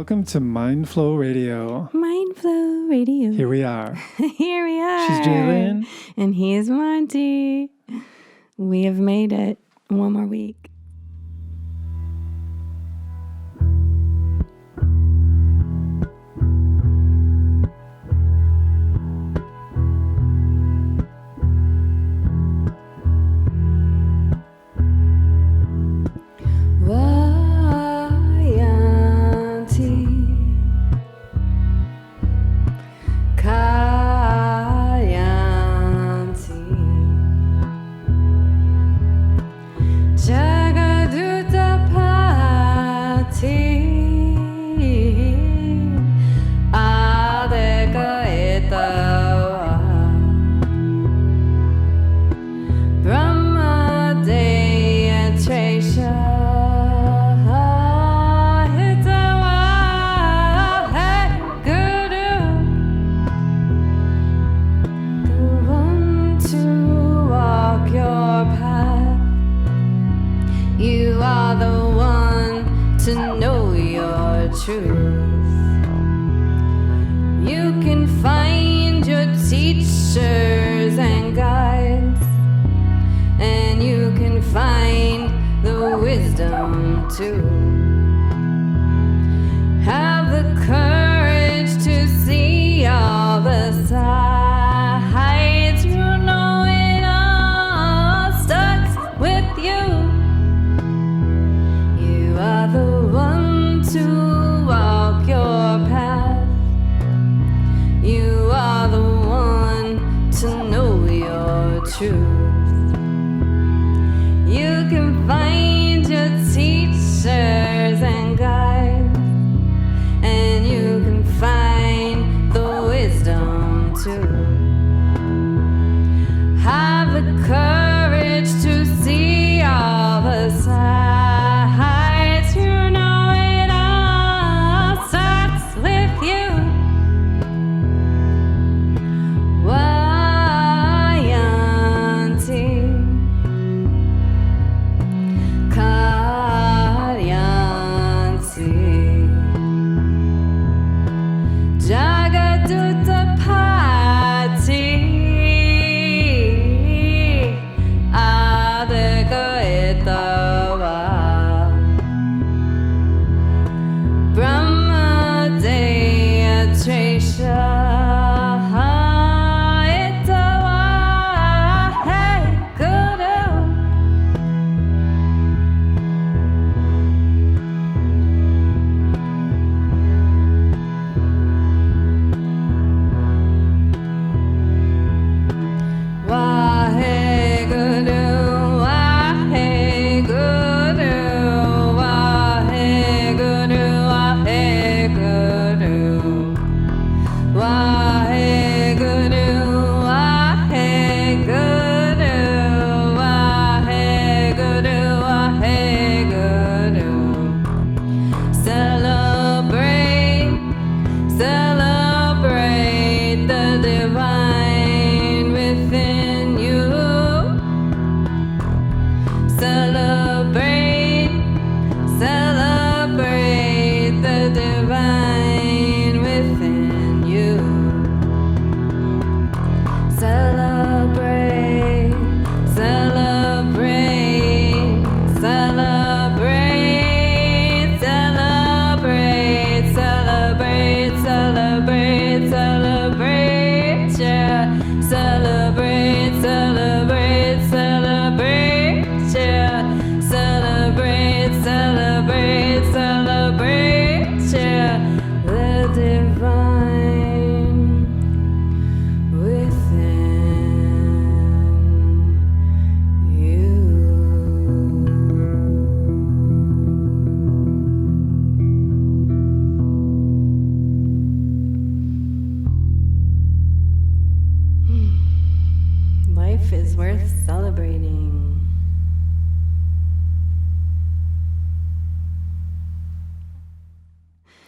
Welcome to Mindflow Radio. Mindflow Radio. Here we are. Here we are. She's Jai Lynn. And he is Monte. We have made it. One more week.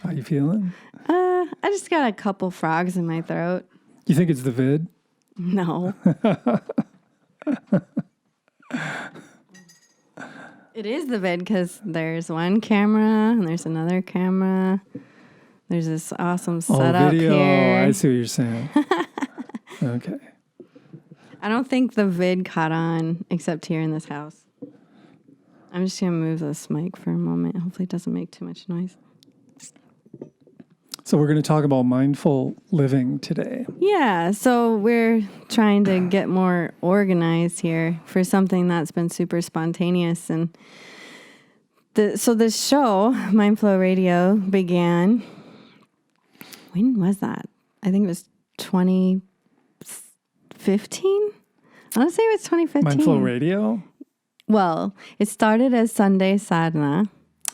How you feeling? I just got a couple frogs in my throat. You think it's the vid? No. It is the vid because there's one camera and there's another camera. There's this awesome setup video. here. I see what you're saying. Okay. I don't think the vid caught on except here in this house. I'm just going to move this mic for a moment. Hopefully it doesn't make too much noise. So we're going to talk about mindful living today. Yeah, so we're trying to get more organized here for something that's been super spontaneous. And so this show, Mindflow Radio, began, when was that? I think it was 2015? I want to say it was 2015. Mindflow Radio? Well, it started as Sunday Sadhana.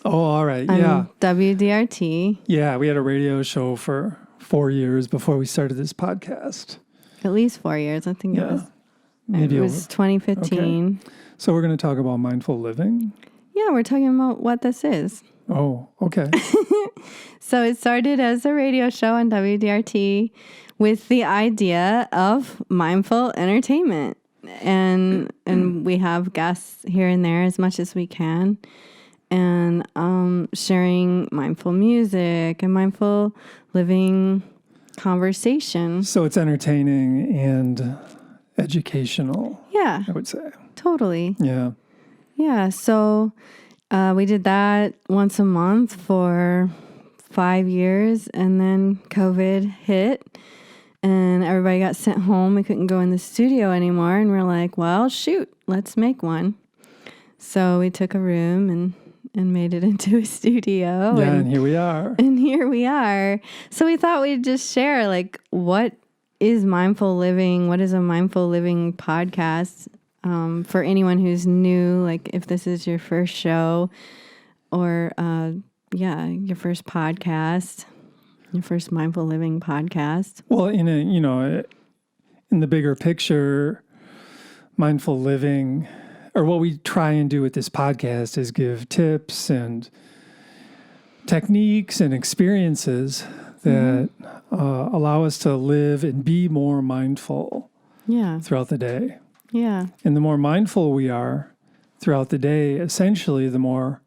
Oh, all right. Yeah. WDRT. Yeah, we had a radio show for 4 years before we started this podcast. At least 4 years. I think it was 2015. Okay. So we're going to talk about mindful living. Yeah, we're talking about what this is. Oh, okay. So it started as a radio show on WDRT with the idea of mindful entertainment. And we have guests here and there as much as we can. And sharing mindful music and mindful living conversation. So it's entertaining and educational. Yeah. I would say. Totally. Yeah. Yeah. So we did that once a month for 5 years, and then COVID hit and everybody got sent home. We couldn't go in the studio anymore. And we're like, well, shoot, let's make one. So we took a room and made it into a studio. Yeah, and here we are. And here we are. So we thought we'd just share, like, what is mindful living? What is a mindful living podcast? For anyone who's new, like if this is your first show or, your first podcast, your first mindful living podcast. Well, in the bigger picture, mindful living, or what we try and do with this podcast is give tips and techniques and experiences that allow us to live and be more mindful throughout the day. Yeah. And the more mindful we are throughout the day, essentially, the more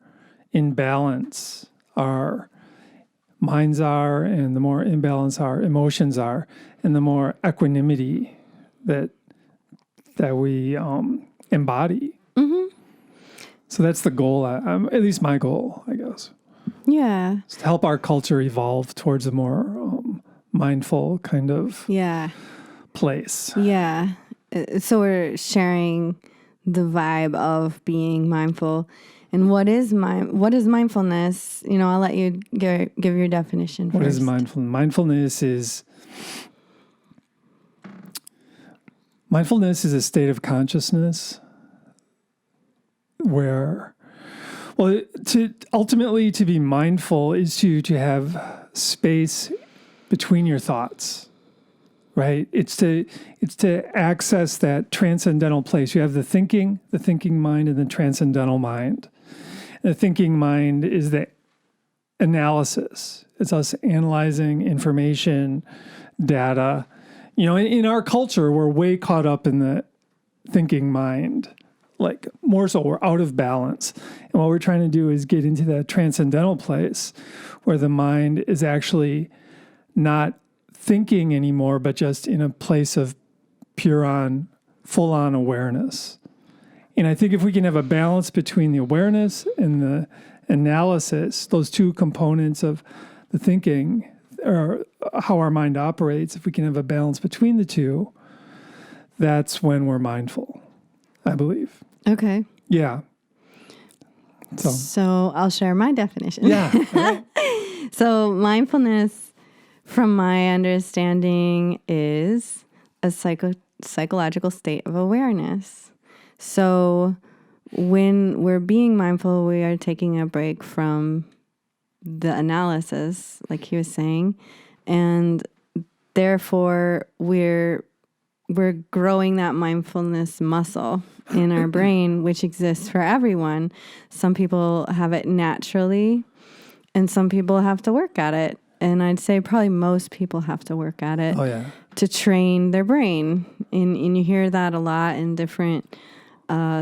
in balance our minds are, and the more in balance our emotions are, and the more equanimity that we embody. Mm-hmm. So that's the goal, at least my goal, I guess. Yeah. Is to help our culture evolve towards a more mindful kind of place. Yeah. So we're sharing the vibe of being mindful. And what is mindfulness? I'll let you give your definition first. What is mindfulness? Mindfulness is a state of consciousness where, to be mindful is to have space between your thoughts, right? It's to access that transcendental place. You have the thinking mind, and the transcendental mind. The thinking mind is the analysis. It's us analyzing information, data. In our culture, we're way caught up in the thinking mind. Like, more so, we're out of balance. And what we're trying to do is get into that transcendental place where the mind is actually not thinking anymore, but just in a place of full-on awareness. And I think if we can have a balance between the awareness and the analysis, those two components of the thinking, or how our mind operates, if we can have a balance between the two, that's when we're mindful, I believe. Okay. Yeah. So I'll share my definition. Yeah. Right. So mindfulness, from my understanding, is a psychological state of awareness. So when we're being mindful, we are taking a break from the analysis, like he was saying, and therefore we're growing that mindfulness muscle in our brain, which exists for everyone. Some people have it naturally, and some people have to work at it. And I'd say probably most people have to work at it Oh, yeah. to train their brain. And you hear that a lot in different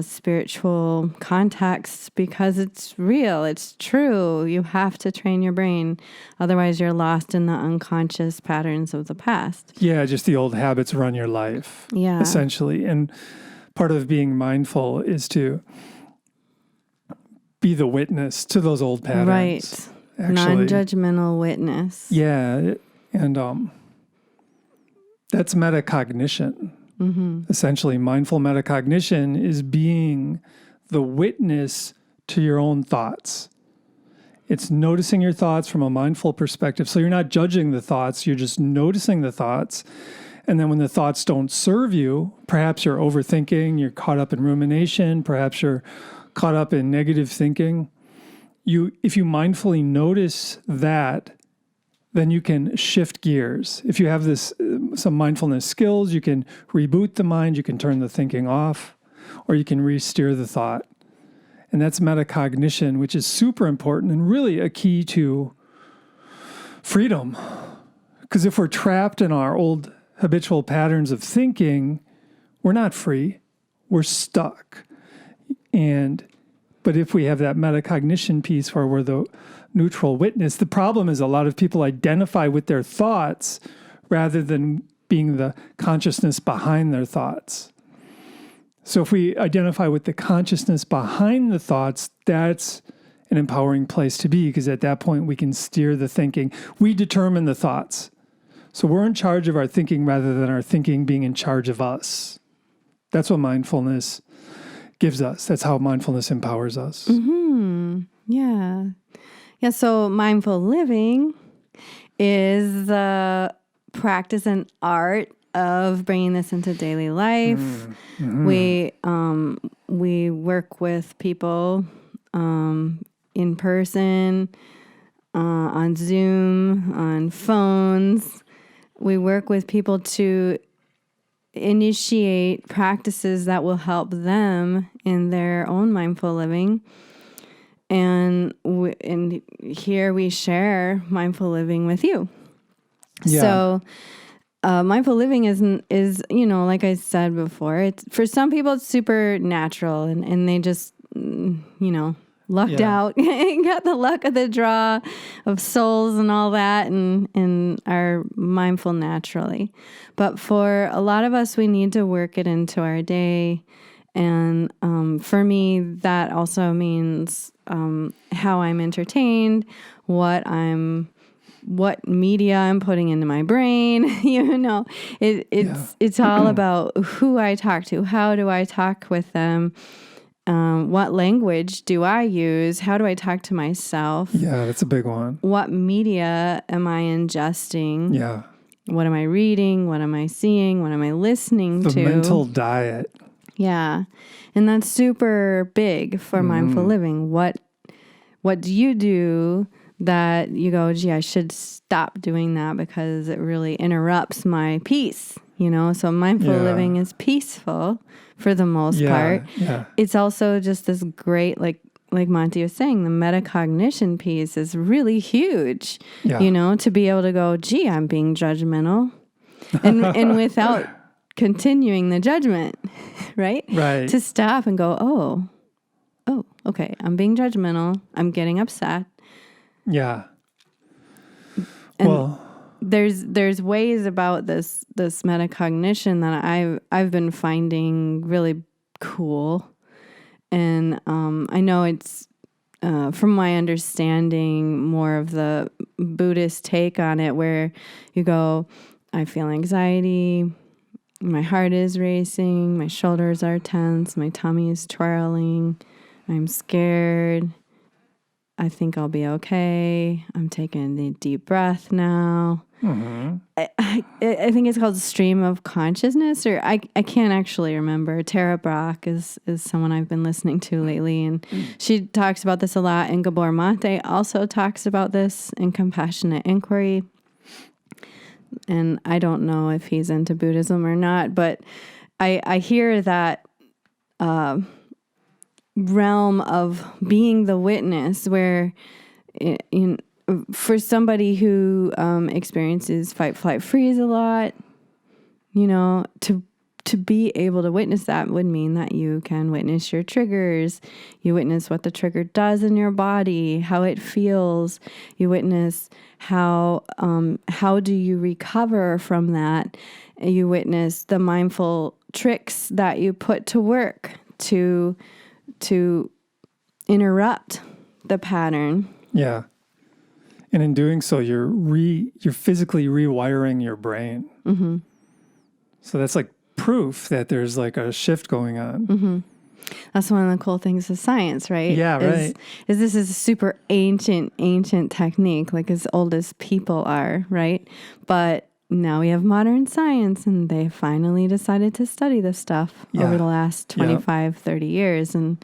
spiritual context because it's real, it's true. You have to train your brain. Otherwise, you're lost in the unconscious patterns of the past. Yeah, just the old habits run your life, essentially. And part of being mindful is to be the witness to those old patterns. Right. Actually. Non-judgmental witness. Yeah. And that's metacognition. Essentially, mindful metacognition is being the witness to your own thoughts. It's noticing your thoughts from a mindful perspective. So you're not judging the thoughts, you're just noticing the thoughts. And then when the thoughts don't serve you, perhaps you're overthinking, you're caught up in rumination, perhaps you're caught up in negative thinking. If you mindfully notice that, then you can shift gears. If you have some mindfulness skills, you can reboot the mind, you can turn the thinking off, or you can re-steer the thought. And that's metacognition, which is super important and really a key to freedom. Because if we're trapped in our old habitual patterns of thinking, we're not free, we're stuck. But if we have that metacognition piece where we're the neutral witness, the problem is a lot of people identify with their thoughts rather than being the consciousness behind their thoughts. So if we identify with the consciousness behind the thoughts, that's an empowering place to be, because at that point we can steer the thinking. We determine the thoughts. So we're in charge of our thinking rather than our thinking being in charge of us. That's what mindfulness gives us. That's how mindfulness empowers us. Yeah. Yeah, so mindful living is the practice and art of bringing this into daily life. We work with people in person, on Zoom, on phones. We work with people to initiate practices that will help them in their own mindful living. And here we share mindful living with you. Yeah. So mindful living is, like I said before, it's for some people it's super natural and they just, lucked out, got the luck of the draw of souls and all that and are mindful naturally. But for a lot of us, we need to work it into our day. And for me, that also means how I'm entertained, what media I'm putting into my brain. It's all about who I talk to. How do I talk with them? What language do I use? How do I talk to myself? Yeah, that's a big one. What media am I ingesting? Yeah. What am I reading? What am I seeing? What am I listening to? The mental diet. Yeah. And that's super big for mindful living. What do you do that you go, gee, I should stop doing that because it really interrupts my peace, So mindful living is peaceful for the most part. Yeah. It's also just this great, like Monte was saying, the metacognition piece is really huge, to be able to go, gee, I'm being judgmental. And without continuing the judgment, right? Right. To stop and go, oh, okay, I'm being judgmental. I'm getting upset. Yeah. And there's ways about this metacognition that I've been finding really cool. And I know it's from my understanding more of the Buddhist take on it, where you go, I feel anxiety, my heart is racing, my shoulders are tense, my tummy is twirling, I'm scared, I think I'll be okay, I'm taking a deep breath now. I think it's called stream of consciousness, or I can't actually remember. Tara Brach is someone I've been listening to lately, and she talks about this a lot. And Gabor Monte also talks about this in Compassionate Inquiry. And I don't know if he's into Buddhism or not, but I hear that realm of being the witness where for somebody who experiences fight, flight, freeze a lot, to to be able to witness that would mean that you can witness your triggers. You witness what the trigger does in your body, how it feels. You witness how do you recover from that. You witness the mindful tricks that you put to work to interrupt the pattern. Yeah. And in doing so, you're physically rewiring your brain. Mm-hmm. So that's like proof that there's like a shift going on. Mm-hmm. That's one of the cool things of science, right? Yeah, right. Is this is a super ancient technique, like as old as people are, right? But now we have modern science, and they finally decided to study this stuff over the last 25, 30 years. And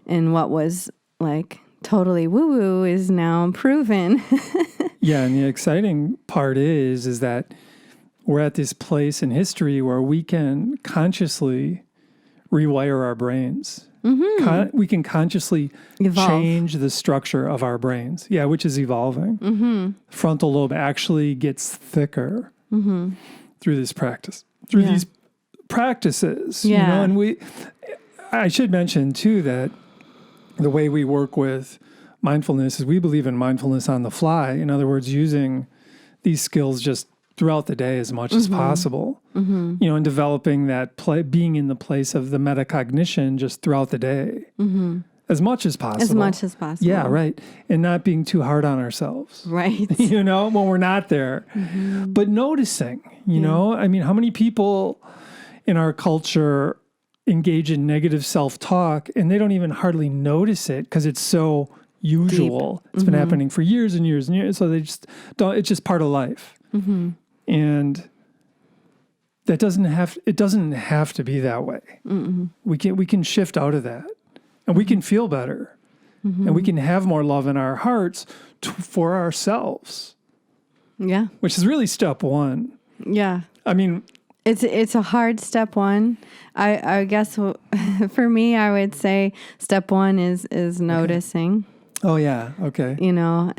what was like totally woo-woo is now proven. Yeah, and the exciting part is that we're at this place in history where we can consciously rewire our brains. Mm-hmm. We can consciously change the structure of our brains. Yeah, which is evolving. Mm-hmm. Frontal lobe actually gets thicker through this practice, through these practices. Yeah. You know, and I should mention too that the way we work with mindfulness is we believe in mindfulness on the fly. In other words, using these skills just throughout the day as much as possible, you know, and developing that being in the place of the metacognition just throughout the day as much as possible. As much as possible. Yeah, right. And not being too hard on ourselves. Right. You know, when we're not there. But noticing, you know, I mean, how many people in our culture engage in negative self-talk and they don't even hardly notice it because it's so usual. Deep. It's been happening for years and years and years. So they just don't, it's just part of life. And that doesn't have to be that way. We can shift out of that, and we can feel better, and we can have more love in our hearts for ourselves. Yeah, which is really step one. Yeah, I mean, it's a hard step one. I guess for me, I would say step one is noticing. Oh yeah, okay. You know.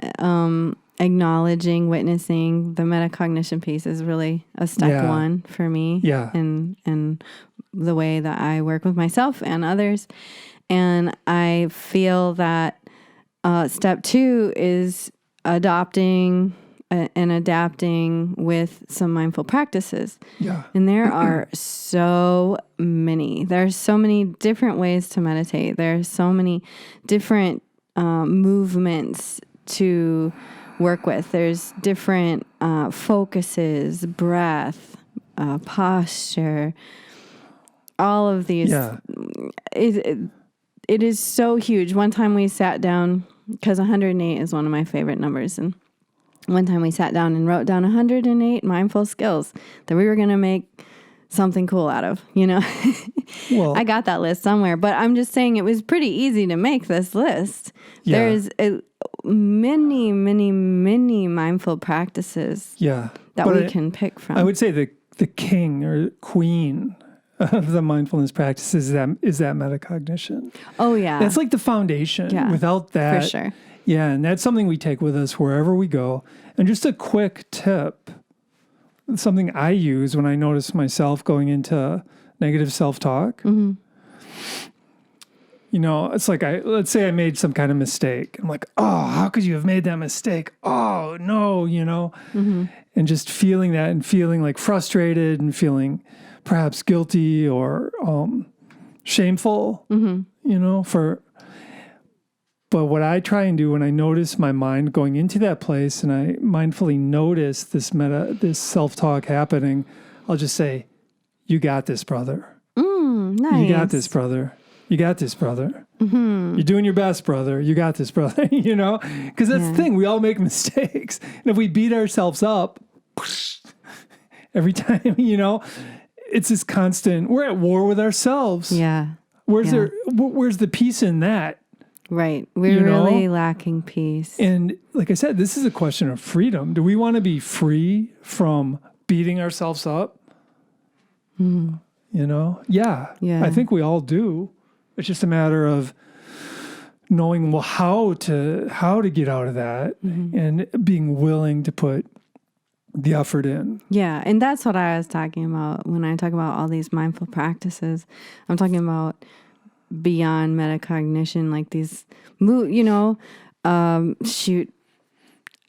Acknowledging, witnessing, the metacognition piece is really a step one for me. Yeah. And the way that I work with myself and others. And I feel that step two is adopting and adapting with some mindful practices. Yeah. And there are so many. There's so many different ways to meditate. There's so many different movements to work with. There's different focuses, breath, posture, all of these. Yeah. It is so huge. One time we sat down, because 108 is one of my favorite numbers, and one time we sat down and wrote down 108 mindful skills that we were going to make something cool out of, you know. Well, I got that list somewhere, but I'm just saying it was pretty easy to make this list. Yeah. There's many mindful practices that we can pick from. I would say the king or queen of the mindfulness practice is that metacognition. Oh, yeah. That's like the foundation. Yeah, without that. For sure. Yeah, and that's something we take with us wherever we go. And just a quick tip, something I use when I notice myself going into negative self-talk. You know, it's like let's say I made some kind of mistake. I'm like, oh, how could you have made that mistake? Oh, no, you know. And just feeling that and feeling like frustrated and feeling perhaps guilty or shameful, you know, But what I try and do when I notice my mind going into that place and I mindfully notice this self-talk happening, I'll just say, you got this, brother. Nice. You got this, brother. You got this, brother. You're doing your best, brother. You got this, brother. You know? Because that's the thing. We all make mistakes. And if we beat ourselves up every time, you know, it's this constant, we're at war with ourselves. Yeah. Where's the peace in that? Right. We're really lacking peace. And like I said, this is a question of freedom. Do we want to be free from beating ourselves up? You know? Yeah. I think we all do. It's just a matter of knowing how to get out of that and being willing to put the effort in. Yeah, and that's what I was talking about when I talk about all these mindful practices. I'm talking about beyond metacognition, like these, shoot,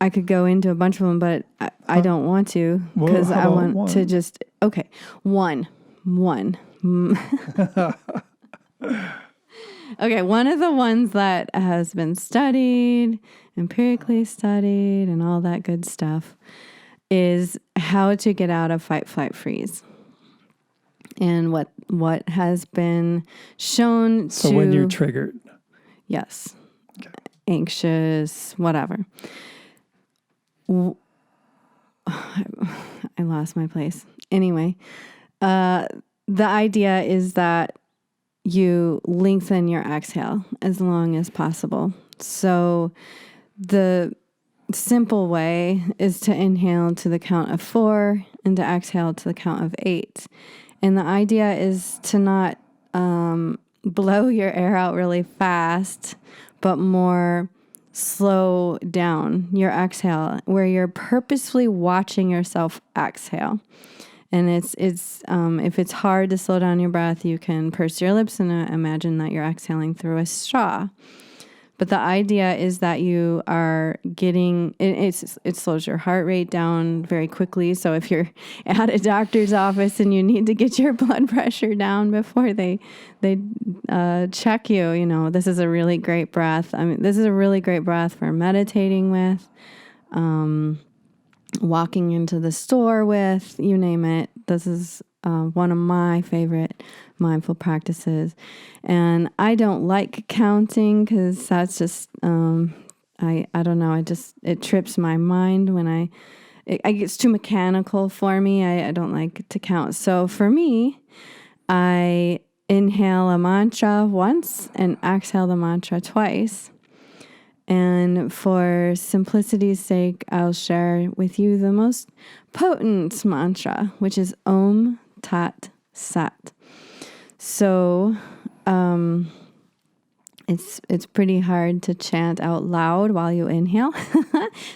I could go into a bunch of them, but I don't want to because I want to just, okay, one. Okay, one of the ones that has been studied, empirically studied, and all that good stuff is how to get out of fight, flight, freeze. And what has been shown So when you're triggered. Yes. Okay. Anxious, whatever. I lost my place. Anyway, the idea is that you lengthen your exhale as long as possible. So the simple way is to inhale to the count of 4 and to exhale to the count of 8. And the idea is to not blow your air out really fast, but more slow down your exhale, where you're purposefully watching yourself exhale. And it's if it's hard to slow down your breath, you can purse your lips and imagine that you're exhaling through a straw. But the idea is that you are getting, it slows your heart rate down very quickly. So if you're at a doctor's office and you need to get your blood pressure down before they check you, this is a really great breath. I mean, this is a really great breath for meditating with, walking into the store with, you name it. This is one of my favorite mindful practices. And I don't like counting because that's just, I don't know, it trips my mind when it gets too mechanical for me. I don't like to count. So for me, I inhale a mantra once and exhale the mantra twice. And for simplicity's sake, I'll share with you the most potent mantra, which is Om Tat Sat. So it's pretty hard to chant out loud while you inhale.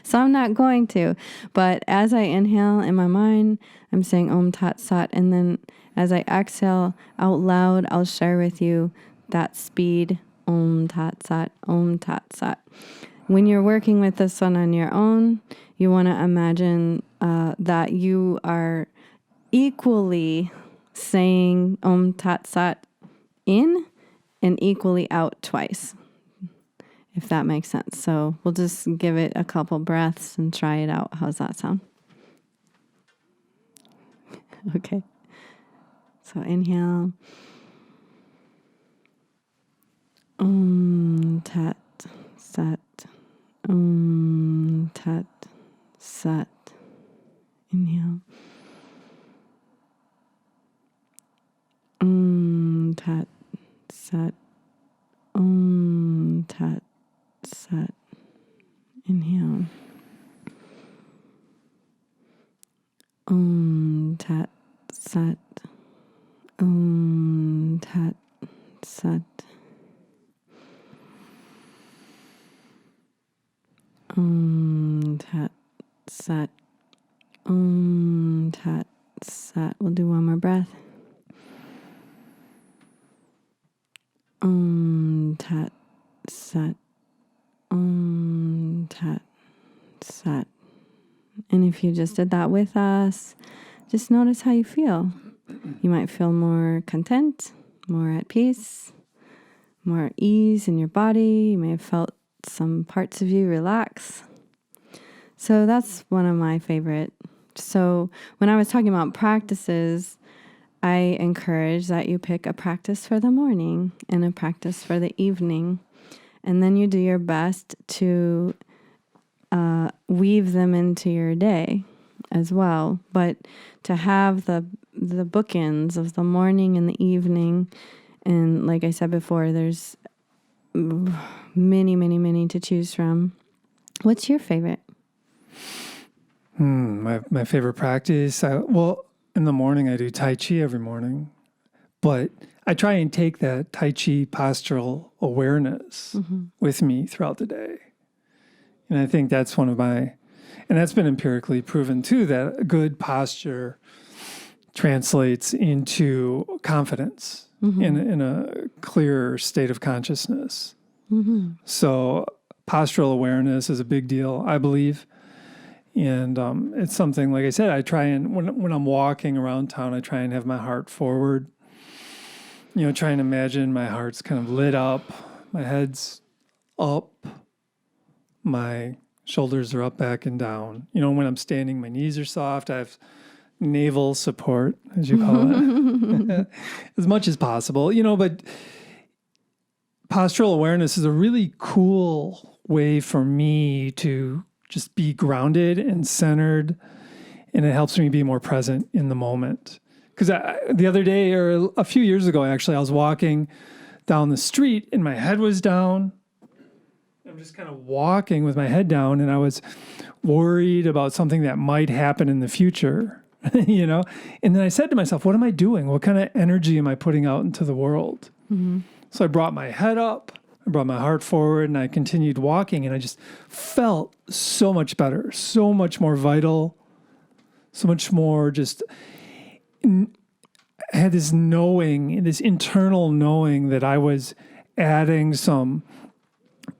So I'm not going to. But as I inhale in my mind, I'm saying Om Tat Sat. And then as I exhale out loud, I'll share with you that speed. Om Tat Sat, Om Tat Sat. When you're working with this one on your own, you want to imagine that you are equally saying Om Tat Sat in and equally out twice, if that makes sense. So we'll just give it a couple breaths and try it out. How's that sound? Okay. So inhale. Om Tat Sat. Om Tat Sat. Inhale. Om Tat Sat. Om Tat Sat. Inhale. Om Tat Sat. Om Tat Sat. Om Tat Sat. Om Tat Sat. We'll do one more breath. Om Tat Sat. Om Tat Sat. And if you just did that with us, just notice how you feel. You might feel more content, more at peace, more at ease in your body. You may have felt some parts of you relax. So that's one of my favorite. So when I was talking about practices, I encourage that you pick a practice for the morning and a practice for the evening. And then you do your best to weave them into your day as well. But to have the bookends of the morning and the evening, and like I said before, there's many, many, many to choose from. What's your favorite? My favorite practice, in the morning I do Tai Chi every morning, but I try and take that Tai Chi postural awareness with me throughout the day. And I think that's one of my, And that's been empirically proven too, that good posture translates into confidence in a clearer state of consciousness. So postural awareness is a big deal, I believe. And it's something, like I said, I try and, when I'm walking around town, I try and have my heart forward. Try and imagine my heart's kind of lit up, my head's up, my shoulders are up, back, and down. When I'm standing, my knees are soft. I have navel support, as you call it, as much as possible. But postural awareness is a really cool way for me to just be grounded and centered, and it helps me be more present in the moment. Because the other day, or a few years ago, actually, I was walking down the street and my head was down. I'm just kind of walking with my head down, and I was worried about something that might happen in the future, And then I said to myself, what am I doing? What kind of energy am I putting out into the world? So I brought my head up, I brought my heart forward, and I continued walking, and I just felt so much better, so much more vital, so much more just... I had this knowing, this internal knowing that I was adding some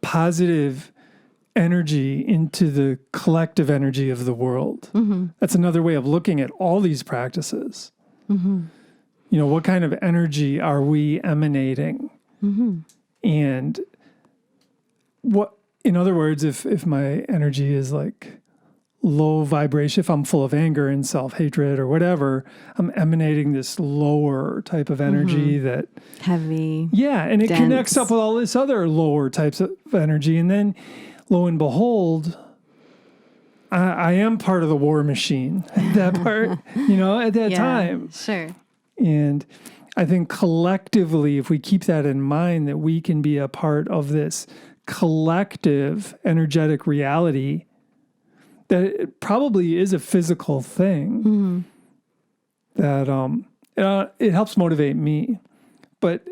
positive energy into the collective energy of the world. That's another way of looking at all these practices. What kind of energy are we emanating? And what, in other words, if my energy is like low vibration, if I'm full of anger and self-hatred or whatever, I'm emanating this lower type of energy that... Heavy. Yeah, and it dense. connects up with all this other lower types of energy. And then, lo and behold, I am part of the war machine at that part, at that time. Sure. And I think collectively, if we keep that in mind, that we can be a part of this collective energetic reality, that it probably is a physical thing, that it helps motivate me. But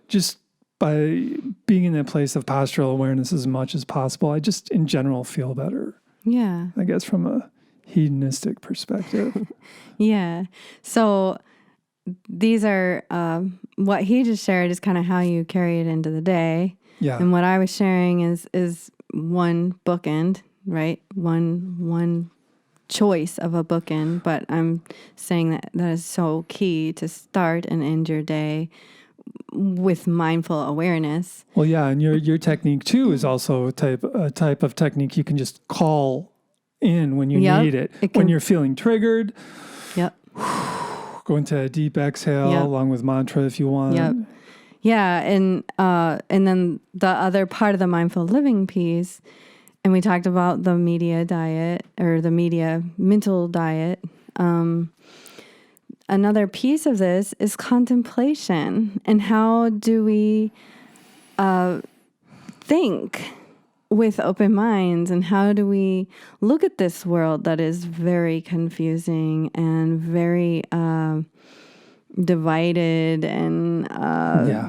just by being in that place of postural awareness as much as possible, I just in general feel better. Yeah. I guess from a hedonistic perspective. Yeah. So these are, what he just shared is kind of how you carry it into the day. Yeah. And what I was sharing is one bookend, right? One choice of a bookend, but I'm saying that is so key to start and end your day with mindful awareness. Well, yeah, and your technique too is also a type of technique you can just call in when you need it. When you're feeling triggered, go into a deep exhale along with mantra if you want. Yeah, and then the other part of the mindful living piece, and we talked about the media diet or the media mental diet. Another piece of this is contemplation, and how do we think with open minds, and how do we look at this world that is very confusing and very divided, and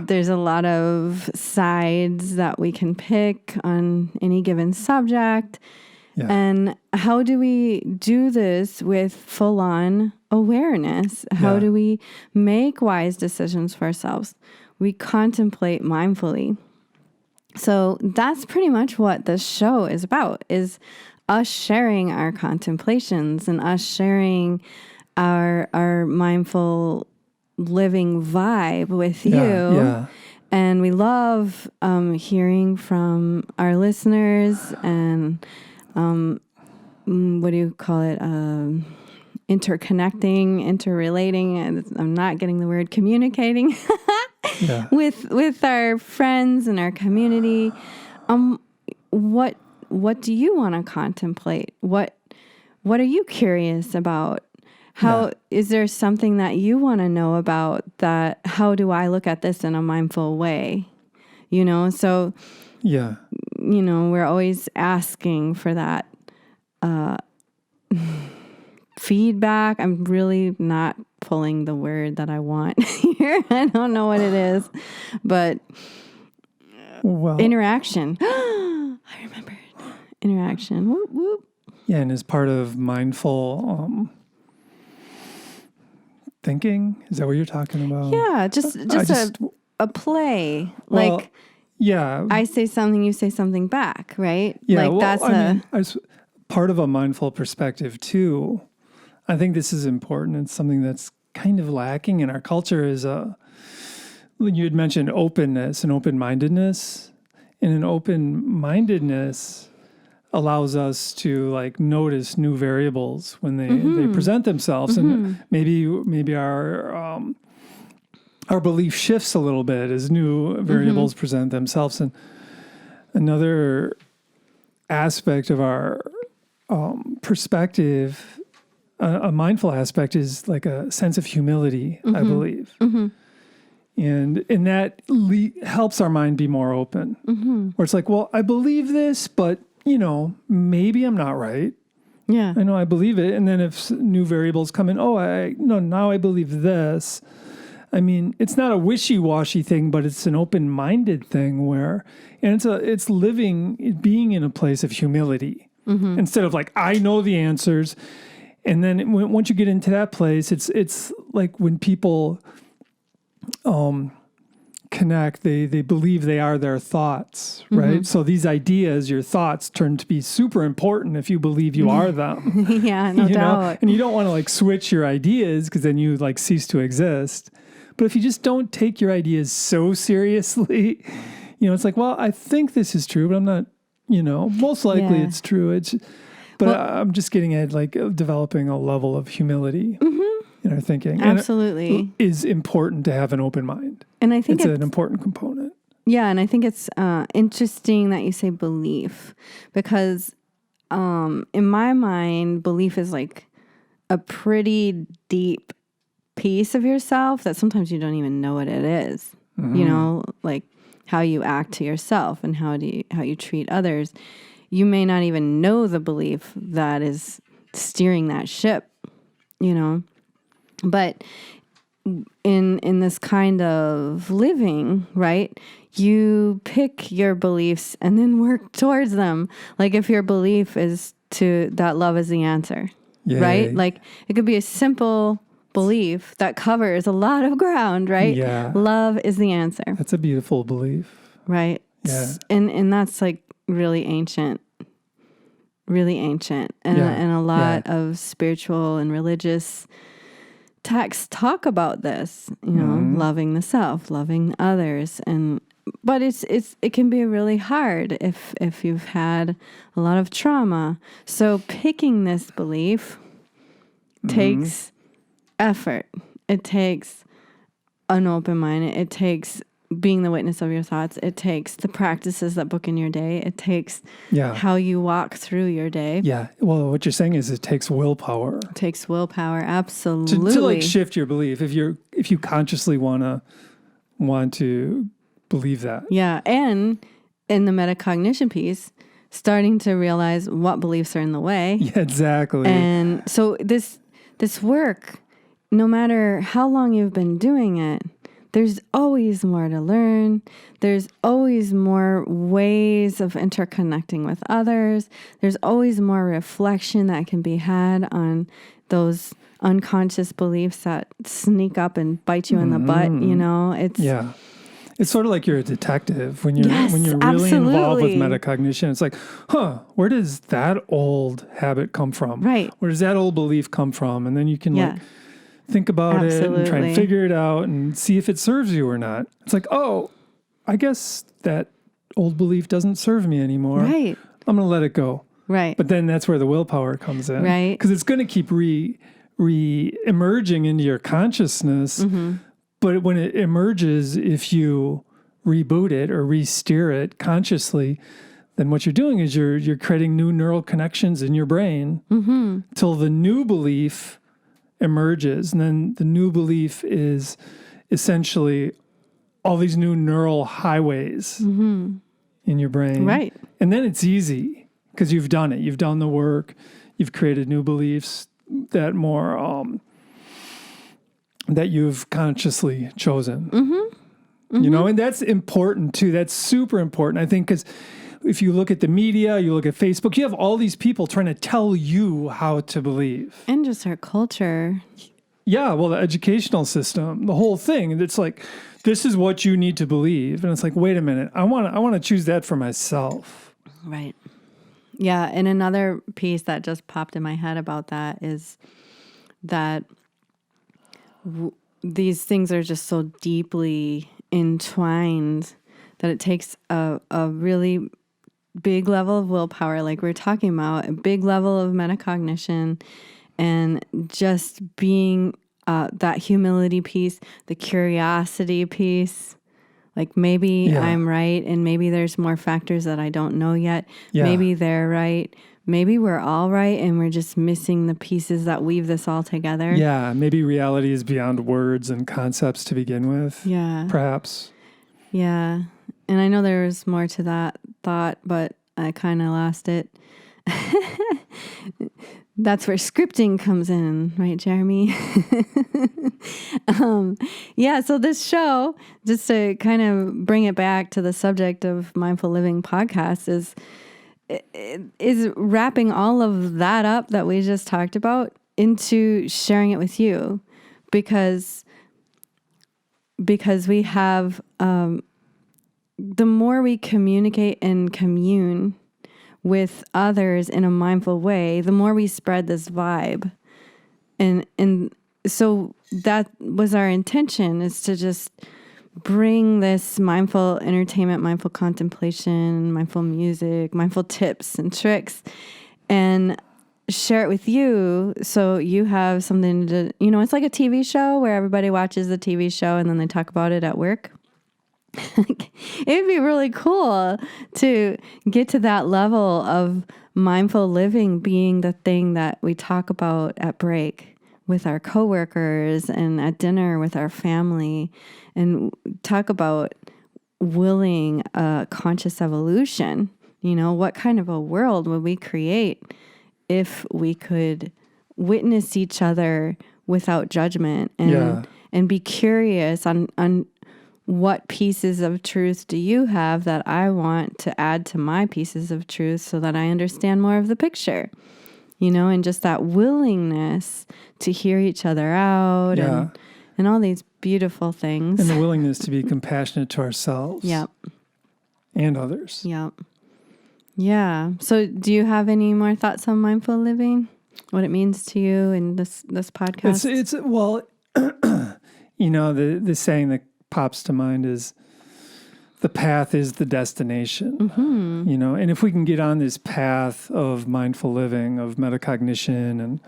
there's a lot of sides that we can pick on any given subject. And how do we do this with full-on awareness? How do we make wise decisions for ourselves? We contemplate mindfully. So that's pretty much what this show is about, is us sharing our contemplations and us sharing our mindful living vibe with you. And we love hearing from our listeners and what do you call it? Interconnecting, interrelating. I'm not getting the word communicating with our friends and our community. What do you want to contemplate? What are you curious about? How is there something that you want to know about that? How do I look at this in a mindful way? So we're always asking for that feedback. I'm really not pulling the word that I want here. I don't know what it is, but interaction. I remembered. Interaction. Whoop, whoop. Yeah, and as part of mindful thinking, is that what you're talking about? Yeah, just a play. Well, like yeah, I say something, you say something back, right? yeah. Like Well, that's as part of a mindful perspective too. I think this is important. It's something that's kind of lacking in our culture. When you had mentioned openness and open-mindedness, and an open-mindedness allows us to like notice new variables when they present themselves, and maybe our belief shifts a little bit as new variables present themselves. And another aspect of our perspective, a mindful aspect, is like a sense of humility, I believe. And that helps our mind be more open. Where it's like, well, I believe this, but, maybe I'm not right. yeah. I know I believe it. And then if new variables come in, now I believe this. I mean, it's not a wishy-washy thing, but it's an open-minded thing and it's being in a place of humility instead of like, I know the answers. And then once you get into that place, it's like when people connect, they believe they are their thoughts, right? So these ideas, your thoughts, turn to be super important if you believe you are them. Yeah, no doubt. And you don't want to like switch your ideas because then you like cease to exist. But if you just don't take your ideas so seriously, it's like, well, I think this is true, but I'm not, most likely it's true. I'm just getting at like developing a level of humility in our thinking. Absolutely. And it is important to have an open mind. And I think it's an important component. Yeah, and I think it's interesting that you say belief, because in my mind, belief is like a pretty deep piece of yourself that sometimes you don't even know what it is. Like how you act to yourself and how you treat others. You may not even know the belief that is steering that ship, But in this kind of living, right, you pick your beliefs and then work towards them. Like if your belief is that love is the answer, right? Like it could be a simple belief that covers a lot of ground, right? Yeah. Love is the answer. That's a beautiful belief. Right. Yeah. And that's like really ancient. And a lot of spiritual and religious texts talk about this, loving the self, loving others. But it can be really hard if you've had a lot of trauma. So picking this belief takes effort. It takes an open mind. It takes being the witness of your thoughts. It takes the practices that book in your day. It takes how you walk through your day. Yeah. Well, what you're saying is it takes willpower. It takes willpower. Absolutely. To like shift your belief if you consciously want to believe that. Yeah. And in the metacognition piece, starting to realize what beliefs are in the way. Yeah, exactly. And so this work, no matter how long you've been doing it, there's always more to learn. There's always more ways of interconnecting with others. There's always more reflection that can be had on those unconscious beliefs that sneak up and bite you in the butt. It's sort of like you're a detective when you're really involved with metacognition. It's like, where does that old habit come from? Right. Where does that old belief come from? And then you can like think about it and try and figure it out and see if it serves you or not. It's like, oh, I guess that old belief doesn't serve me anymore. Right. I'm going to let it go. Right. But then that's where the willpower comes in. Right. Because it's going to keep re-emerging into your consciousness. But when it emerges, if you reboot it or re-steer it consciously, then what you're doing is you're creating new neural connections in your brain till the new belief emerges. And then the new belief is essentially all these new neural highways in your brain. Right. And then it's easy because you've done it. You've done the work. You've created new beliefs that that you've consciously chosen. And that's important too. That's super important, I think, because if you look at the media, you look at Facebook, you have all these people trying to tell you how to believe. And just our culture. Yeah, well, the educational system, the whole thing, it's like, this is what you need to believe. And it's like, wait a minute, I want to choose that for myself. Right. Yeah, and another piece that just popped in my head about that is that these things are just so deeply entwined that it takes a really big level of willpower, like we're talking about, a big level of metacognition, and just being that humility piece, the curiosity piece. Like maybe I'm right, and maybe there's more factors that I don't know yet. Yeah. Maybe they're right. Maybe we're all right, and we're just missing the pieces that weave this all together. Yeah, maybe reality is beyond words and concepts to begin with. Yeah. Perhaps. Yeah. And I know there was more to that thought, but I kind of lost it. That's where scripting comes in, right, Jeremy? Yeah, so this show, just to kind of bring it back to the subject of Mindful Living podcast, is wrapping all of that up that we just talked about into sharing it with you, because we have, the more we communicate and commune with others in a mindful way, the more we spread this vibe. And so that was our intention, is to just bring this mindful entertainment, mindful contemplation, mindful music, mindful tips and tricks, and share it with you so you have something to, it's like a TV show where everybody watches the TV show and then they talk about it at work. It'd be really cool to get to that level of mindful living being the thing that we talk about at break with our coworkers and at dinner with our family, and talk about willing a conscious evolution. What kind of a world would we create if we could witness each other without judgment and be curious on what pieces of truth do you have that I want to add to my pieces of truth so that I understand more of the picture, and just that willingness to hear each other out and all these beautiful things. And the willingness to be compassionate to ourselves. Yep. And others. Yep. Yeah. So do you have any more thoughts on mindful living? What it means to you in this podcast? It's well, the saying that pops to mind is the path is the destination. Mm-hmm. And if we can get on this path of mindful living, of metacognition, and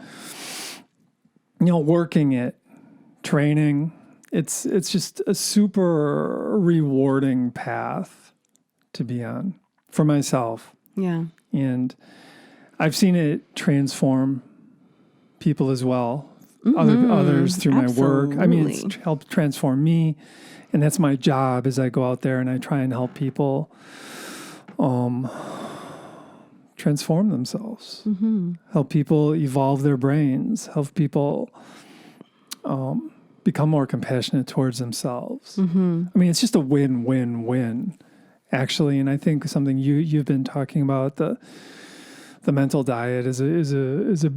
working it, training, it's just a super rewarding path to be on for myself. Yeah. And I've seen it transform people as well. Others through Absolutely. my work. I mean, it's helped transform me, and that's my job as I go out there and I try and help people transform themselves, help people evolve their brains, help people become more compassionate towards themselves. I mean, it's just a win-win-win, actually. And I think something you've been talking about, the mental diet is a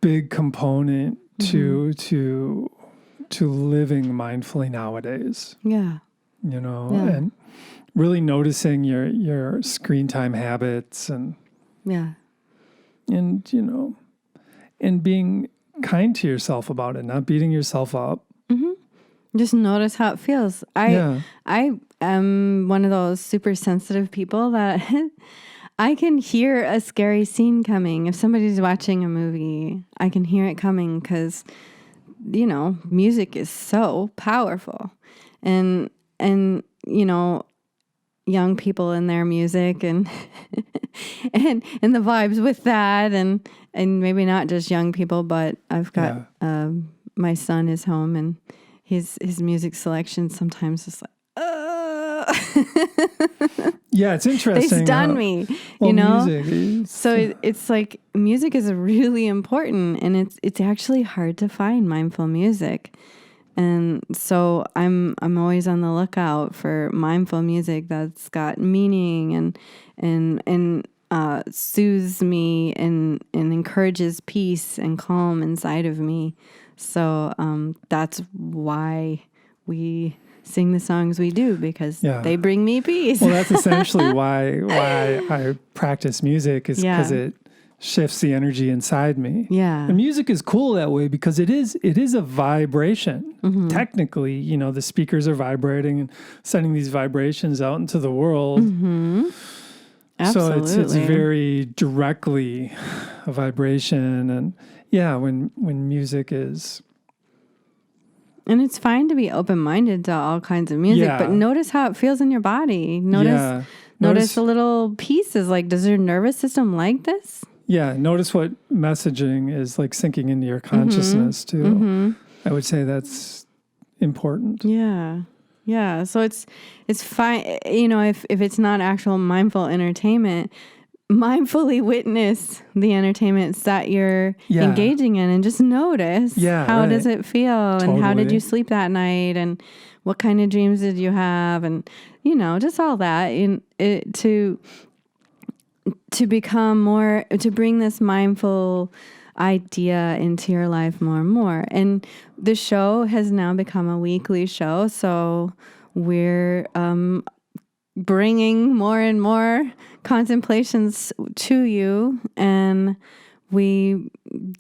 big component to living mindfully nowadays. Yeah. And really noticing your screen time habits and and being kind to yourself about it, not beating yourself up. Just notice how it feels. I am one of those super sensitive people that I can hear a scary scene coming. If somebody's watching a movie, I can hear it coming because, music is so powerful. And young people and their music and and the vibes with that, and maybe not just young people, but I've got my son is home, and his music selection sometimes is like, yeah, it's interesting. They stun me, music. So it's like music is really important, and it's actually hard to find mindful music. And so I'm always on the lookout for mindful music that's got meaning and soothes me and encourages peace and calm inside of me. So that's why we sing the songs we do, because they bring me peace. Well, that's essentially why I practice music, is because it shifts the energy inside me. Yeah. And music is cool that way because it is a vibration. Mm-hmm. Technically, you know, the speakers are vibrating and sending these vibrations out into the world. Mm-hmm. Absolutely. So it's very directly a vibration. And when music is... And it's fine to be open-minded to all kinds of music, but notice how it feels in your body. Notice the little pieces. Like, does your nervous system like this? Yeah, notice what messaging is like sinking into your consciousness too. Mm-hmm. I would say that's important. Yeah. Yeah. So it's fine, you know, if it's not actual mindful entertainment, mindfully witness the entertainments that you're engaging in and just notice how does it feel and how did you sleep that night and what kind of dreams did you have, and you know, just all that to become more, to bring this mindful idea into your life more and more. And the show has now become a weekly show, so we're bringing more and more contemplations to you, and we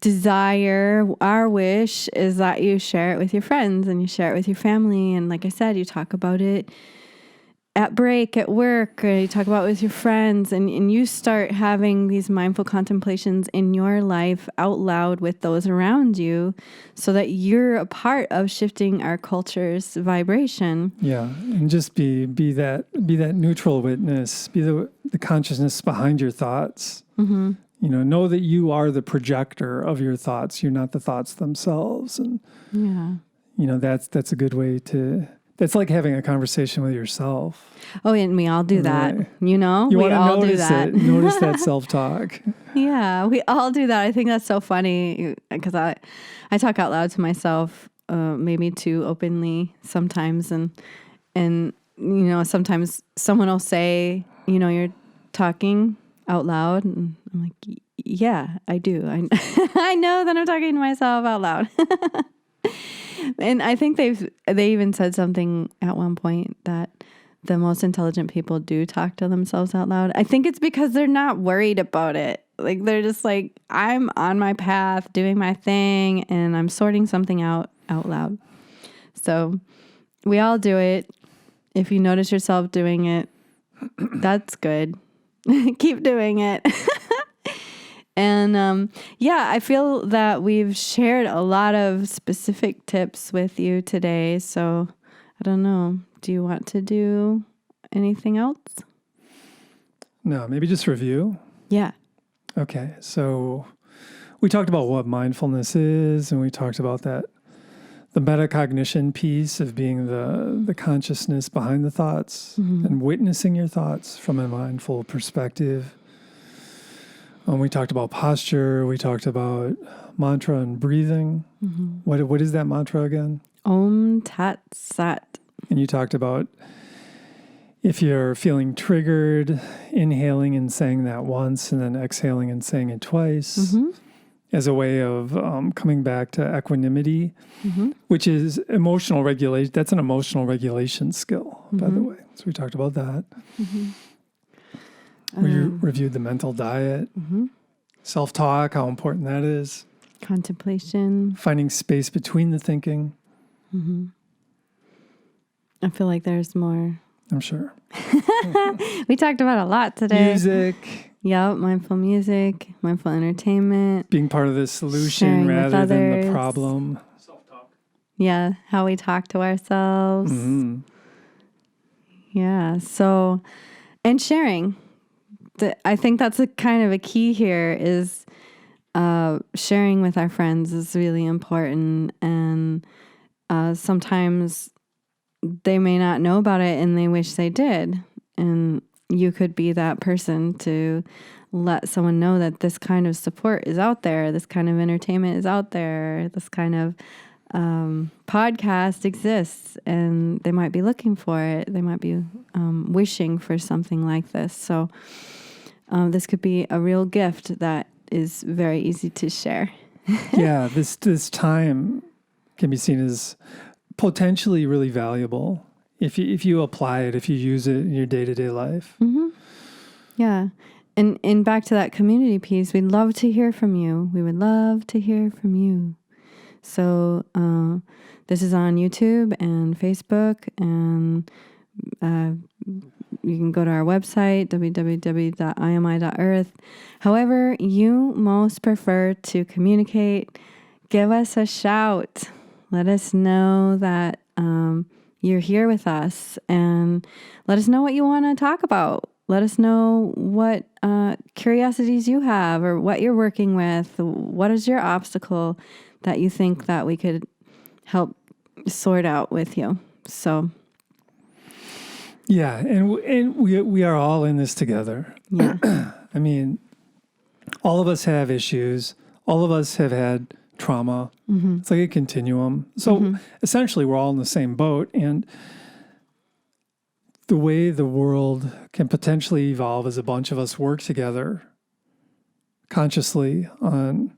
desire, our wish is that you share it with your friends and you share it with your family, and like I said, you talk about it at break, at work, or you talk about it with your friends, and you start having these mindful contemplations in your life out loud with those around you, so that you're a part of shifting our culture's vibration. Yeah, and just be that neutral witness, be the consciousness behind your thoughts. Mm-hmm. You know that you are the projector of your thoughts. You're not the thoughts themselves, and you know that's a good way to. It's like having a conversation with yourself. Oh, and we all do that. You know, we all do that. Notice that self-talk. Yeah, we all do that. I think that's so funny because I talk out loud to myself, maybe too openly sometimes, and you know, sometimes someone will say, you know, you're talking out loud, and I'm like, yeah, I do. I know that I'm talking to myself out loud. And I think they even said something at one point that the most intelligent people do talk to themselves out loud. I think it's because they're not worried about it. Like, they're just like, I'm on my path doing my thing and I'm sorting something out loud. So we all do it. If you notice yourself doing it, that's good. Keep doing it. And I feel that we've shared a lot of specific tips with you today. So I don't know. Do you want to do anything else? No, maybe just review. Yeah. Okay. So we talked about what mindfulness is, and we talked about that the metacognition piece of being the consciousness behind the thoughts and witnessing your thoughts from a mindful perspective. We talked about posture. We talked about mantra and breathing. Mm-hmm. What is that mantra again? Om Tat Sat. And you talked about if you're feeling triggered, inhaling and saying that once, and then exhaling and saying it twice as a way of coming back to equanimity, which is emotional regulation. That's an emotional regulation skill, by the way. So we talked about that. We reviewed the mental diet, self-talk, how important that is. Contemplation. Finding space between the thinking. I feel like there's more. I'm sure. We talked about a lot today. Music. Yep, mindful music, mindful entertainment. Being part of the solution rather than the problem. Self-talk. Yeah, how we talk to ourselves. Yeah, so, and sharing. I think that's a kind of a key here is sharing with our friends is really important. And sometimes they may not know about it and they wish they did. And you could be that person to let someone know that this kind of support is out there. This kind of entertainment is out there. This kind of podcast exists, and they might be looking for it. They might be wishing for something like this. So this could be a real gift that is very easy to share. Yeah, this time can be seen as potentially really valuable if you apply it, if you use it in your day-to-day life. Mm-hmm. Yeah. And back to that community piece, we'd love to hear from you. We would love to hear from you. So this is on YouTube and Facebook, and you can go to our website, www.imi.earth. However you most prefer to communicate, give us a shout. Let us know that you're here with us, and let us know what you want to talk about. Let us know what curiosities you have, or what you're working with. What is your obstacle that you think that we could help sort out with you? So, yeah, and we are all in this together. Yeah. I mean, all of us have issues. All of us have had trauma. Mm-hmm. It's like a continuum. So essentially, we're all in the same boat, and the way the world can potentially evolve is a bunch of us work together consciously on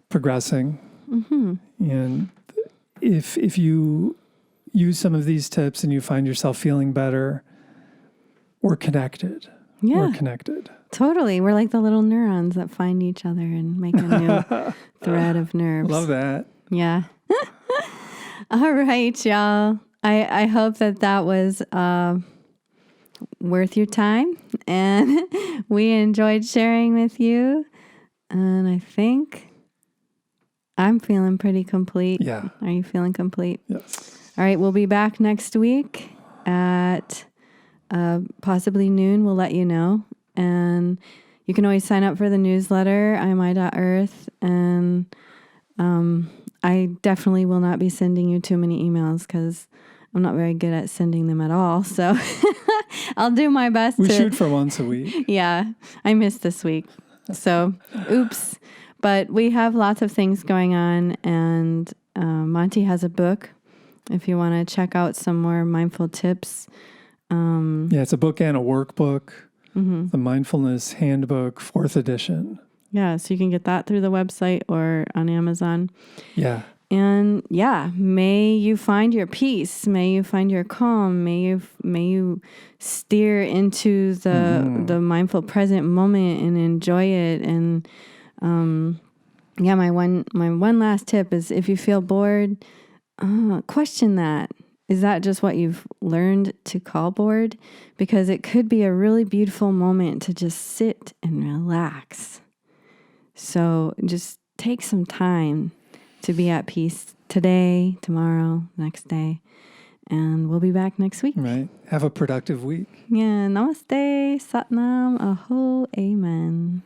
progressing. Mm-hmm. And if you use some of these tips and you find yourself feeling better, we're connected. Yeah. We're connected. Totally. We're like the little neurons that find each other and make a new thread of nerves. Love that. Yeah. All right, y'all. I hope that was worth your time, and we enjoyed sharing with you. And I think I'm feeling pretty complete. Yeah. Are you feeling complete? Yes. All right. We'll be back next week at possibly noon. We'll let you know. And you can always sign up for the newsletter, imi.earth. And I definitely will not be sending you too many emails, because I'm not very good at sending them at all. So I'll do my best. We shoot for once a week. Yeah, I missed this week. So oops. But we have lots of things going on. And Monte has a book if you want to check out some more mindful tips. Yeah, it's a book and a workbook. Mm-hmm. The Mindfulness Handbook, 4th edition. Yeah, so you can get that through the website or on Amazon. Yeah. And yeah, may you find your peace. May you find your calm. May you steer into the mindful present moment and enjoy it. And yeah, my one last tip is, if you feel bored, question that. Is that just what you've learned to call bored? Because it could be a really beautiful moment to just sit and relax. So just take some time to be at peace today, tomorrow, next day. And we'll be back next week. Right. Have a productive week. Yeah. Namaste. Satnam. Aho. Amen.